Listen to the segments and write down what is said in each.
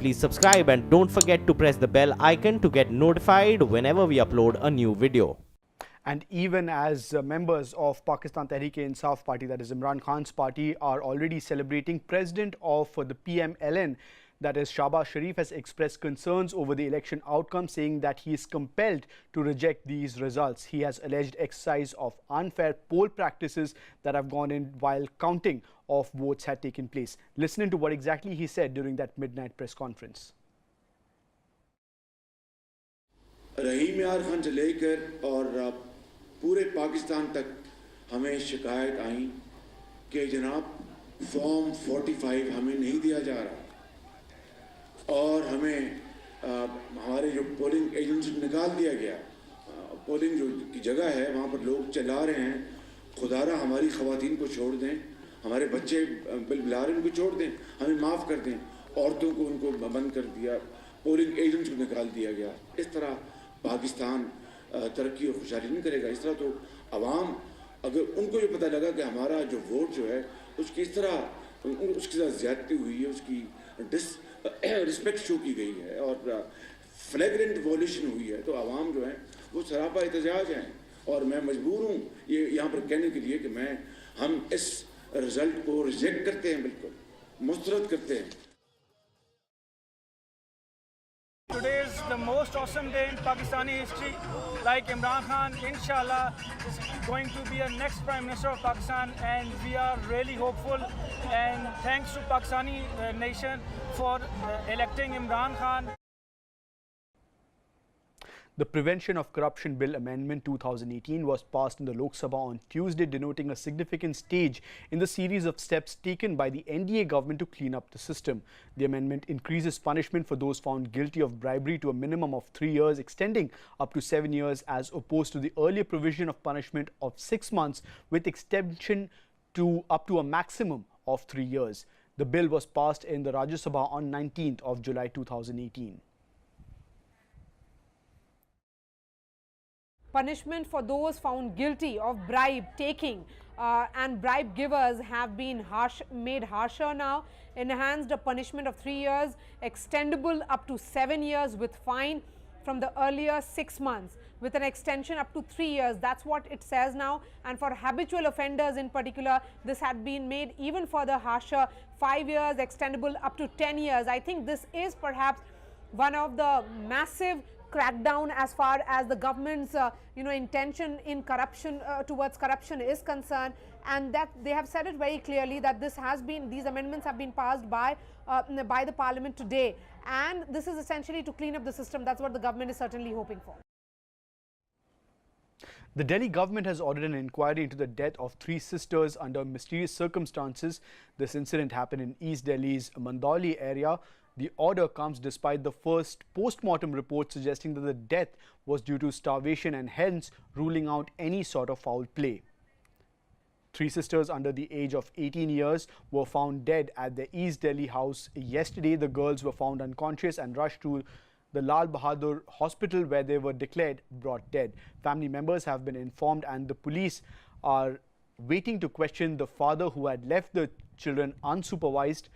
Please subscribe and don't forget to press the bell icon to get notified whenever we upload a new video. And even as members of Pakistan Tehreek-e-Insaf party, that is Imran Khan's party, are already celebrating, President of the Pmln, that is Shahbaz Sharif, has expressed concerns over the election outcome, saying that he is compelled to reject these results. He has alleged exercise of unfair poll practices that have gone in while counting of votes had taken place. Listen to what exactly he said during that midnight press conference. रहीम यार खान से लेकर और पूरे पाकिस्तान तक हमें शिकायत आई कि जनाब फॉर्म 45 हमें नहीं दिया जा रहा और हमें हमारे जो पोलिंग एजेंट्स निकाल दिया गया। पोलिंग जो की जगह है वहाँ पर लोग चला रहे हैं। खुदारा हमारी ख़वातीन को छोड़ दें, हमारे बच्चे बिलबिला रहे हैं उनको छोड़ दें, हमें माफ़ कर दें। औरतों को उनको बंद कर दिया, पोलिंग एजेंट्स को निकाल दिया गया। इस तरह पाकिस्तान तरक्की और खुशहाली नहीं करेगा। इस तरह तो अवाम, अगर उनको ये पता लगा कि हमारा जो वोट जो है उसकी इस तरह उसके साथ ज़्यादती हुई है, उसकी रिस्पेक्ट शो की गई है और फ्लैग्रेंट वॉल्यूशन हुई है, तो अवाम जो है वो सरापा एहतजाज हैं। और मैं मजबूर हूँ ये यहाँ पर कहने के लिए कि हम इस रिज़ल्ट को रिजेक्ट करते हैं, बिल्कुल मुस्तरद करते हैं। Today is the most awesome day in Pakistani history. Like Imran Khan, inshallah, is going to be the next Prime Minister of Pakistan, and we are really hopeful. And thanks to Pakistani nation for electing Imran Khan. The Prevention of Corruption Bill Amendment 2018 was passed in the Lok Sabha on Tuesday, denoting a significant stage in the series of steps taken by the NDA government to clean up the system. The amendment increases punishment for those found guilty of bribery to a minimum of 3 years, extending up to 7 years, as opposed to the earlier provision of punishment of 6 months, with extension to up to a maximum of 3 years. The bill was passed in the Rajya Sabha on 19th of July 2018. Punishment for those found guilty of bribe taking and bribe givers have been made harsher now. Enhanced a punishment of 3 years, extendable up to 7 years with fine from the earlier 6 months, with an extension up to 3 years. That's what it says now. And for habitual offenders in particular, this had been made even further harsher, 5 years, extendable up to 10 years. I think this is perhaps one of the massive crackdown as far as the government's intention in corruption towards corruption is concerned, and that they have said it very clearly that these amendments have been passed by the parliament today, and this is essentially to clean up the system. That's what the government is certainly hoping for. The Delhi government has ordered an inquiry into the death of 3 sisters under mysterious circumstances. This incident happened in East Delhi's Mandauli area. The order comes despite the first post-mortem report suggesting that the death was due to starvation and hence ruling out any sort of foul play. 3 sisters under the age of 18 years were found dead at the East Delhi house yesterday. The girls were found unconscious and rushed to the Lal Bahadur hospital, where they were declared brought dead. Family members have been informed and the police are waiting to question the father, who had left the children unsupervised.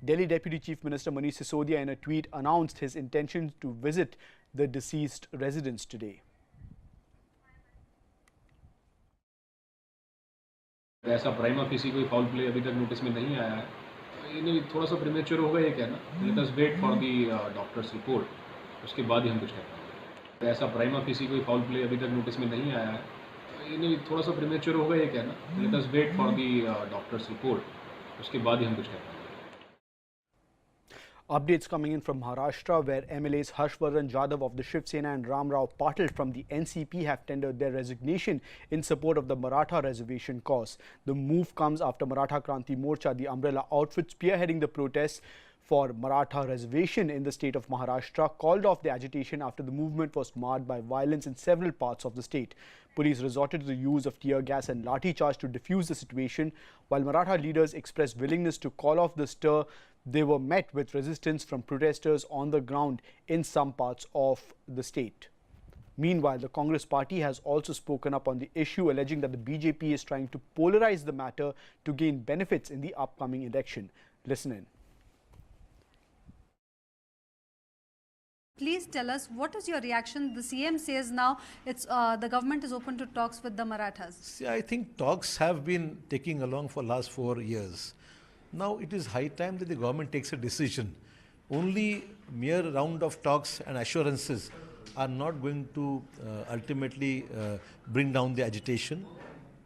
Delhi Deputy Chief Minister Manish Sisodia in a tweet announced his intention to visit the deceased residents today. ऐसा prima facie कोई foul play अभी तक notice में नहीं आया है। ये थोड़ा सा प्रीमेच्योर होगा ये कहना। Let us wait for the doctor's report, उसके बाद ही हम कुछ कह पाएंगे। ऐसा प्राइमा फेसी कोई फाउल प्ले अभी तक नोटिस में नहीं आया है। ये थोड़ा सा प्रीमेच्योर होगा ये कहना। Let us wait for the doctor's report, उसके बाद ही हम कुछ कह पाएंगे। Updates coming in from Maharashtra, where MLAs Harshvardhan Jadhav of the Shiv Sena and Ram Rao Patil from the NCP have tendered their resignation in support of the Maratha reservation cause. The move comes after Maratha Kranti Morcha, the umbrella outfit spearheading the protests for Maratha reservation in the state of Maharashtra, called off the agitation after the movement was marred by violence in several parts of the state. Police resorted to the use of tear gas and lathi charge to defuse the situation. While Maratha leaders expressed willingness to call off the stir, they were met with resistance from protesters on the ground in some parts of the state. Meanwhile, the Congress party has also spoken up on the issue, alleging that the BJP is trying to polarize the matter to gain benefits in the upcoming election. Listen in. Please tell us, what is your reaction? The CM says now it's the government is open to talks with the Marathas. See, I think talks have been taking along for last 4 years. Now it is high time that the government takes a decision. Only mere round of talks and assurances are not going to ultimately bring down the agitation.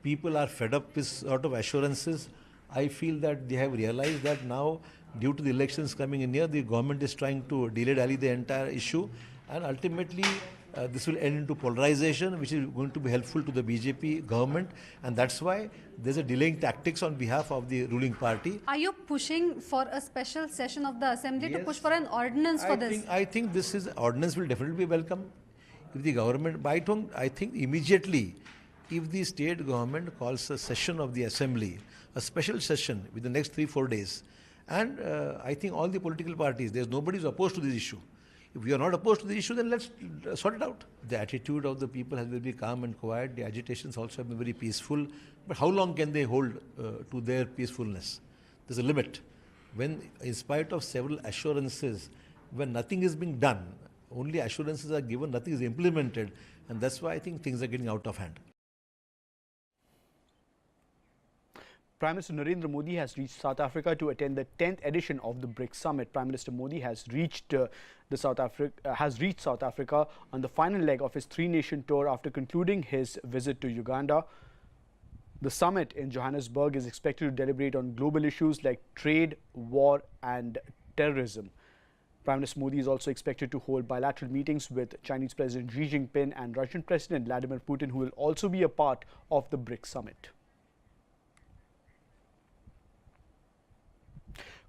People are fed up with sort of assurances. I feel that they have realized that now, due to the elections coming in here, the government is trying to dilly-dally the entire issue, and ultimately this will end into polarization, which is going to be helpful to the BJP government, and that's why there's a delaying tactics on behalf of the ruling party. Are you pushing for a special session of the assembly to push for an ordinance for this? I think this is ordinance will definitely be welcome. If the government, I think immediately, if the state government calls a session of the assembly, a special session with the next 3-4 days, and I think all the political parties, nobody is opposed to this issue. If we are not opposed to the issue, then let's sort it out. The attitude of the people has been very calm and quiet. The agitations also have been very peaceful. But how long can they hold to their peacefulness? There's a limit. When, in spite of several assurances, when nothing is being done, only assurances are given, nothing is implemented, and that's why I think things are getting out of hand. Prime Minister Narendra Modi has reached South Africa to attend the 10th edition of the BRICS Summit. Prime Minister Modi has reached South Africa on the final leg of his 3-nation tour after concluding his visit to Uganda. The summit in Johannesburg is expected to deliberate on global issues like trade, war and terrorism. Prime Minister Modi is also expected to hold bilateral meetings with Chinese President Xi Jinping and Russian President Vladimir Putin, who will also be a part of the BRICS Summit.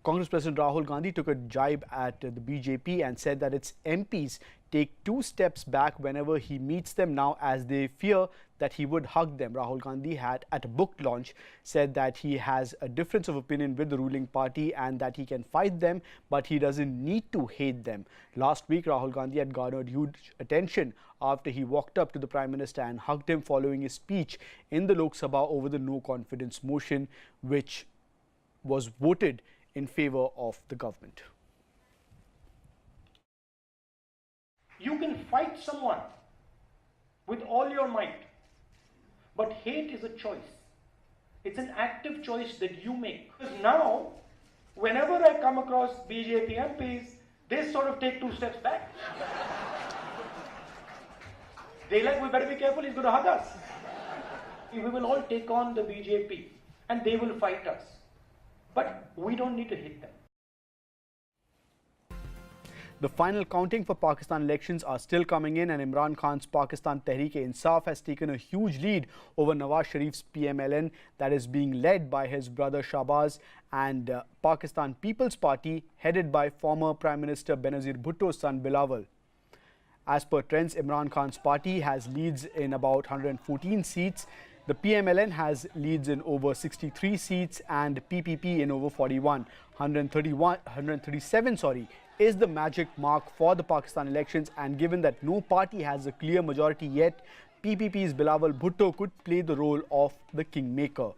Congress President Rahul Gandhi took a jibe at the BJP and said that its MPs take 2 steps back whenever he meets them now, as they fear that he would hug them. Rahul Gandhi had, at a book launch, said that he has a difference of opinion with the ruling party and that he can fight them, but he doesn't need to hate them. Last week, Rahul Gandhi had garnered huge attention after he walked up to the Prime Minister and hugged him following his speech in the Lok Sabha over the no confidence motion, which was voted in favor of the government. You can fight someone with all your might, but hate is a choice. It's an active choice that you make. Because now, whenever I come across BJP MPs, they sort of take 2 steps back. They like, we better be careful, he's going to hug us. We will all take on the BJP and they will fight us. But we don't need to hit them. The final counting for Pakistan elections are still coming in, and Imran Khan's Pakistan Tehreek-e-Insaf has taken a huge lead over Nawaz Sharif's Pmln, that is being led by his brother Shahbaz, and Pakistan People's Party, headed by former Prime Minister Benazir Bhutto's son Bilawal. As per trends, Imran Khan's party has leads in about 114 seats. The Pmln has leads in over 63 seats and PPP in over 41. 137 is the magic mark for the Pakistan elections, and given that no party has a clear majority yet, PPP's Bilawal Bhutto could play the role of the kingmaker.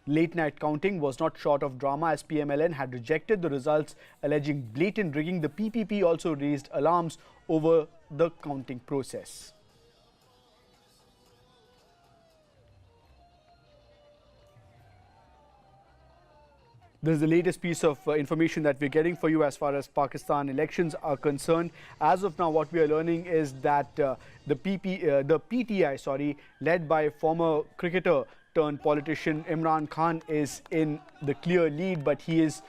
Late night counting was not short of drama, as Pmln had rejected the results alleging blatant rigging. The PPP also raised alarms over the counting process. This is the latest piece of information that we're getting for you as far as Pakistan elections are concerned. As of now, what we are learning is that the PTI, led by former cricketer turned politician Imran Khan, is in the clear lead, but he is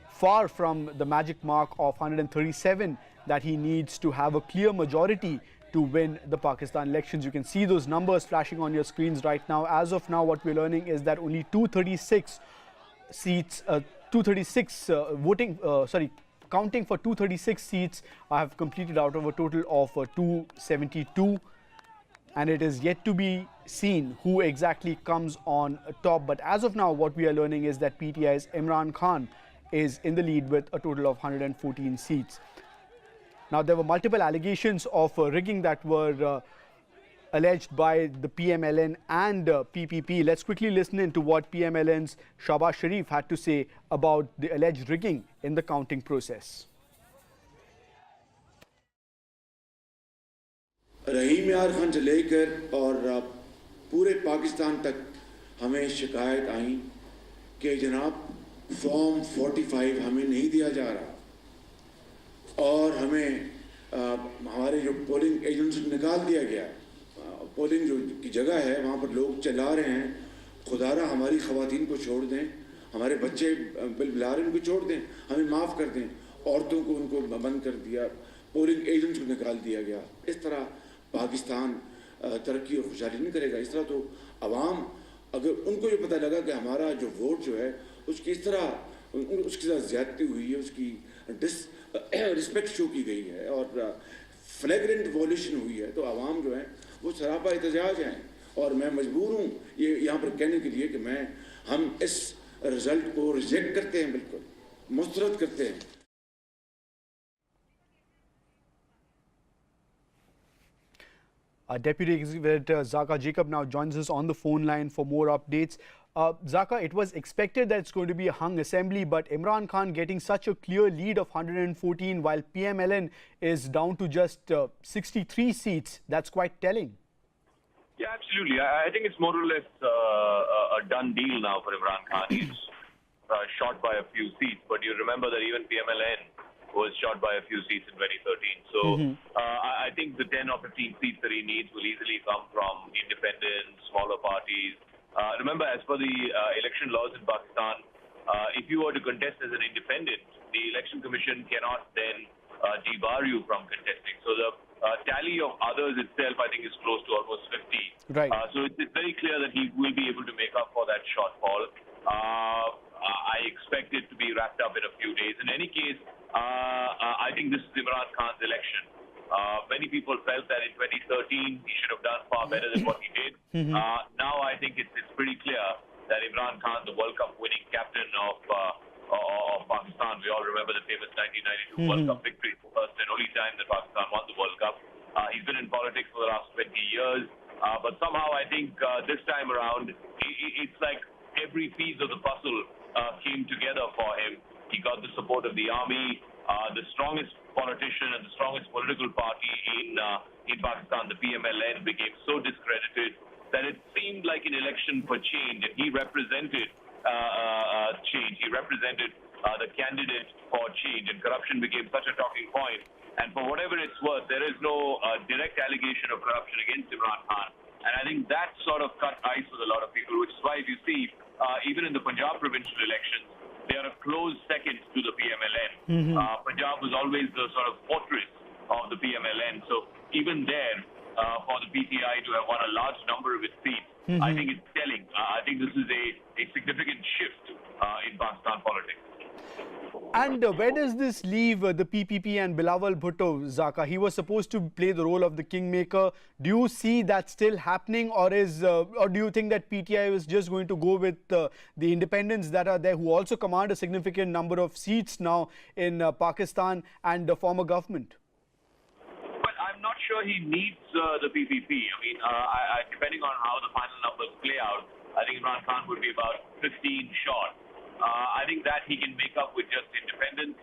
far from the magic mark of 137 that he needs to have a clear majority to win the Pakistan elections. You can see those numbers flashing on your screens right now. As of now, what we're learning is that only 236 seats, counting for 236 seats have completed out of a total of 272, and it is yet to be seen who exactly comes on top. But as of now, what we are learning is that PTI's Imran Khan is in the lead with a total of 114 seats. Now, there were multiple allegations of rigging that were alleged by the Pmln and PPP. Let's quickly listen into what Pmln's Shahbaz Sharif had to say about the alleged rigging in the counting process. रहीम यार खान से लेकर और पूरे पाकिस्तान तक हमें शिकायत आई कि जनाब फॉर्म 45 हमें नहीं दिया जा रहा और हमें हमारे जो पोलिंग एजेंट्स निकाल दिया गया। पोलिंग जो की जगह है वहाँ पर लोग चला रहे हैं। खुदारा हमारी ख़वातीन को छोड़ दें, हमारे बच्चे बिलबिला रहे हैं उनको छोड़ दें, हमें माफ़ कर दें। औरतों को उनको बंद कर दिया, पोलिंग एजेंट्स को निकाल दिया गया। इस तरह पाकिस्तान तरक्की और खुशहाली नहीं करेगा। इस तरह तो अवाम अगर उनको ये पता लगा कि हमारा जो वोट जो है उसकी इस तरह उसके साथ ज़्यादती हुई है, उसकी रिस्पेक्ट शो की गई है और फ्लैग्रेंट वॉल्यूशन हुई है, तो आवाम जो है वो सरापा एहतजाज हैं। और मैं मजबूर हूँ ये यहाँ पर कहने के लिए कि हम इस रिज़ल्ट को रिजेक्ट करते हैं, बिल्कुल मुस्तरद करते हैं। Deputy Executive Editor Zaka Jacob now joins us on the phone line for more updates. Zaka, it was expected that it's going to be a hung assembly, but Imran Khan getting such a clear lead of 114 while Pmln is down to just 63 seats. That's quite telling. Yeah, absolutely. I think it's more or less a done deal now for Imran Khan. He's short by a few seats, but you remember that even Pmln was short by a few seats in 2013. So I think the 10 or 15 seats that he needs will easily come from independent, smaller parties. Remember, as per the election laws in Pakistan, if you were to contest as an independent, the Election Commission cannot then debar you from contesting. So the tally of others itself, I think, is close to almost 50. Right. So it's very clear that he will be able to make up for that shortfall. I expect it to be wrapped up in a few days. In any case, I think this is Imran Khan's election. Many people felt that in 2013 he should have done far better than what he did. Now I think it's pretty clear that Imran Khan, the World Cup winning captain of Pakistan, we all remember the famous 1992 World Cup victory, the first and only time that Pakistan won the World Cup. He's been in politics for the last 20 years, but somehow I think this time around it's like every piece of the puzzle came together for him. He got the support of the army, the strongest politician and the strongest political party in Pakistan, the Pmln, became so discredited that it seemed like an election for change, and he represented change. He represented the candidate for change, and corruption became such a talking point. And for whatever it's worth, there is no direct allegation of corruption against Imran Khan. And I think that sort of cut ice with a lot of people, which is why if you see, even in the Punjab provincial elections, they are a close second to the Pmln. Punjab was always the sort of fortress of the Pmln. So even there, for the PTI to have won a large number of its seats, I think it's telling. I think this is a significant shift in Pakistan politics. And where does this leave the PPP and Bilawal Bhutto, Zaka? He was supposed to play the role of the kingmaker. Do you see that still happening, or do you think that PTI is just going to go with the independents that are there, who also command a significant number of seats now in Pakistan and the former government? Well, I'm not sure he needs the PPP. I mean, depending on how the final numbers play out, I think Imran Khan would be about 15 short. I think that he can make up with just independence.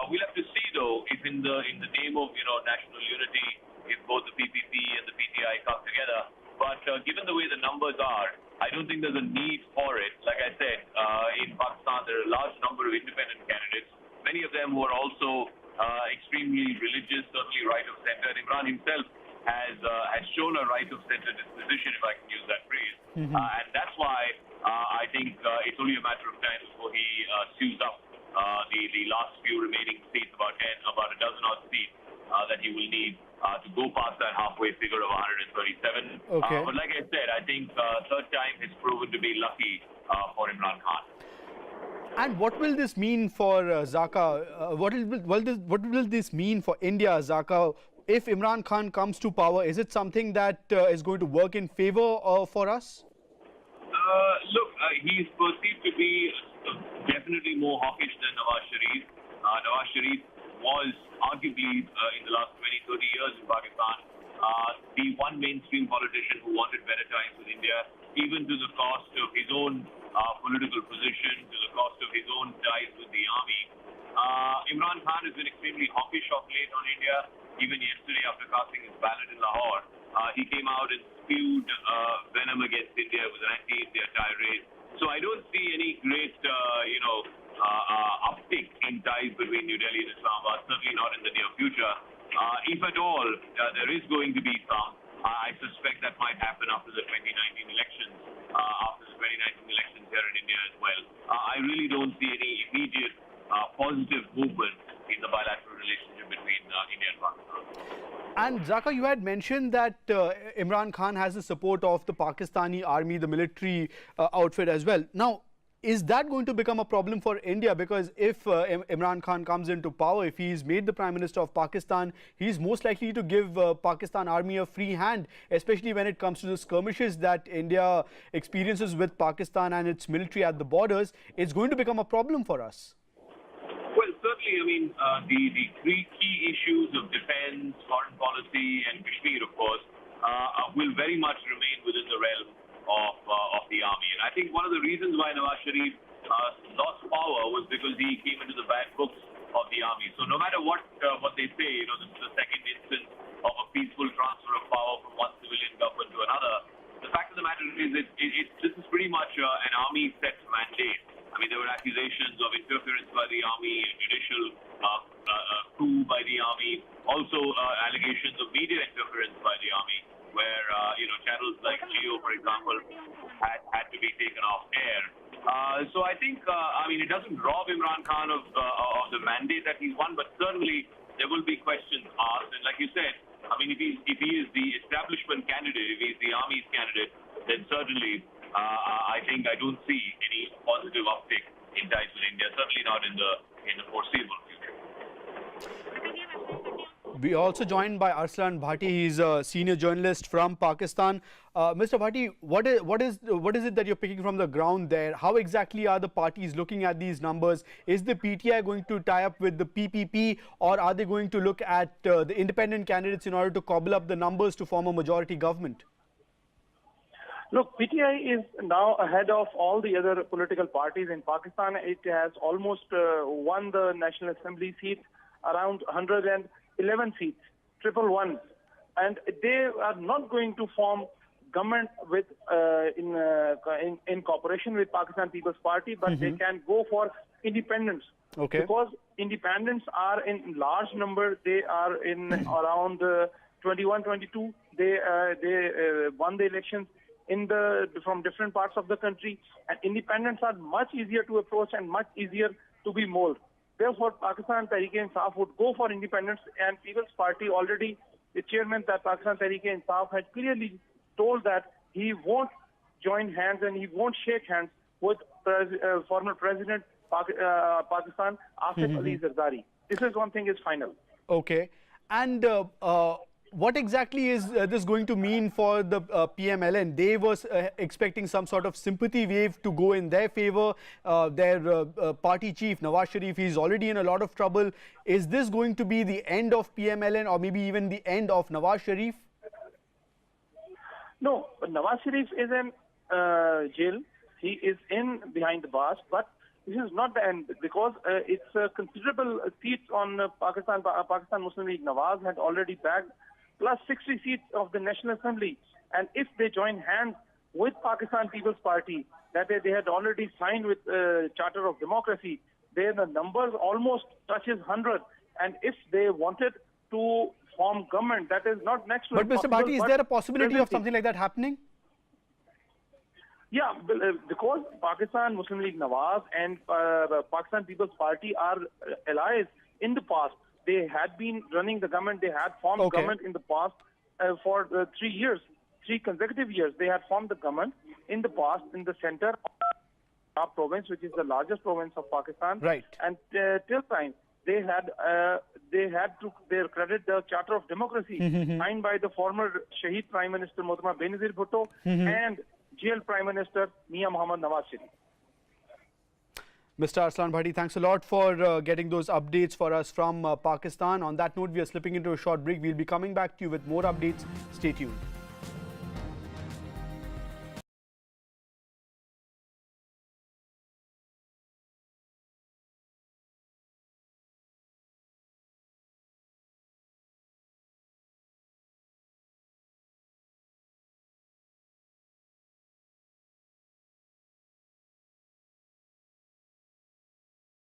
We'll have to see, though, if in the name of national unity, if both the PPP and the PTI come together. But given the way the numbers are, I don't think there's a need for it. Like I said, in Pakistan there are a large number of independent candidates, many of them who are also extremely religious, certainly right of centre. And Imran himself has shown a right of centre disposition, if I can use that phrase, and that's why I think it's only a matter of time before he sews up the last few remaining seats, about a dozen odd seats that he will need to go past that halfway figure of 137. Okay. But like I said, I think third time has proven to be lucky for Imran Khan. And what will this mean for Zaka? What will this mean for India, Zaka? If Imran Khan comes to power, is it something that is going to work in favor for us? Look, he's perceived to be definitely more hawkish than Nawaz Sharif. Nawaz Sharif was arguably in the last 20-30 years in Pakistan the one mainstream politician who wanted better times with India, even to the cost of his own political position, to the cost of his own ties with the army. Imran Khan has been extremely hawkish of late on India. Even yesterday, after casting his ballot in Lahore, he came out and spewed venom against India with an anti-India tirade. So I don't see any great, uptick in ties between New Delhi and Islamabad, certainly not in the near future. If at all, there is going to be some. I suspect that might happen after the 2019 elections, here in India as well. I really don't see any immediate positive movement in the bilateral relationship between India and Pakistan. And Zaka, you had mentioned that Imran Khan has the support of the Pakistani army, the military outfit as well. Now, is that going to become a problem for India? Because if Imran Khan comes into power, if he is made the Prime Minister of Pakistan, he's most likely to give Pakistan army a free hand, especially when it comes to the skirmishes that India experiences with Pakistan and its military at the borders. It's going to become a problem for us. Well, certainly, I mean, the three key issues of defense, foreign policy, and Kashmir, of course, will very much remain within the realm of the army. And I think one of the reasons why Nawaz Sharif lost power was because he came into the bad books of the army. So no matter what they say, this is the second instance of a peaceful transfer of power from one civilian government to another. The fact of the matter is, this is pretty much an army set mandate. I mean, there were accusations of interference by the army, judicial coup by the army, also allegations of media interference by the army, where channels like Geo, for example, had to be taken off air. So I think, it doesn't rob Imran Khan of the mandate that he's won, but certainly there will be questions asked. And like you said, I mean, if he is the establishment candidate, if he's the army's candidate, then certainly I don't see any positive uptick in ties with India. Certainly not in the foreseeable future. We are also joined by Arslan Bhatti. He's a senior journalist from Pakistan. Mr. Bhatti, what is it that you're picking from the ground there? How exactly are the parties looking at these numbers? Is the PTI going to tie up with the PPP, or are they going to look at the independent candidates in order to cobble up the numbers to form a majority government? Look, PTI is now ahead of all the other political parties in Pakistan. It has almost won the National Assembly seat, around 111 seats, 111. And they are not going to form government with in cooperation with Pakistan People's Party, but they can go for independence. Okay. Because independents are in large number. They are in around 21, 22. They won the elections from different parts of the country, and independents are much easier to approach and much easier to be molded. Therefore, Pakistan Tehreek-e-Insaf would go for independence, and People's Party already, the chairman that Pakistan Tehreek-e-Insaf had clearly told that he won't join hands and he won't shake hands with former president Pakistan, Asif Ali Zardari. This is one thing is final. Okay. And what exactly is this going to mean for the Pmln? They were expecting some sort of sympathy wave to go in their favor. Their party chief, Nawaz Sharif, is already in a lot of trouble. Is this going to be the end of Pmln, or maybe even the end of Nawaz Sharif? No, Nawaz Sharif is in jail. He is in behind the bars, but this is not the end, because it's a considerable seats on Pakistan Muslim League. Nawaz had already bagged plus 60 seats of the National Assembly. And if they join hands with Pakistan People's Party, that they had already signed with Charter of Democracy, there the numbers almost touches 100. And if they wanted to form government, that is not next to But Mr. Bhatti, is there a possibility of something like that happening? Yeah, because Pakistan Muslim League Nawaz and Pakistan People's Party are allies in the past. They had been running the government. They had formed government in the past for 3 years, 3 consecutive years. They had formed the government in the past in the center of province, which is the largest province of Pakistan. Right. And till time, they had to their credit the Charter of Democracy signed by the former Shaheed Prime Minister Mohtamma Benazir Bhutto and jail Prime Minister Mia Muhammad Nawaz Sharif. Mr. Arslan Bhatti, thanks a lot for getting those updates for us from Pakistan. On that note, we are slipping into a short break. We'll be coming back to you with more updates. Stay tuned.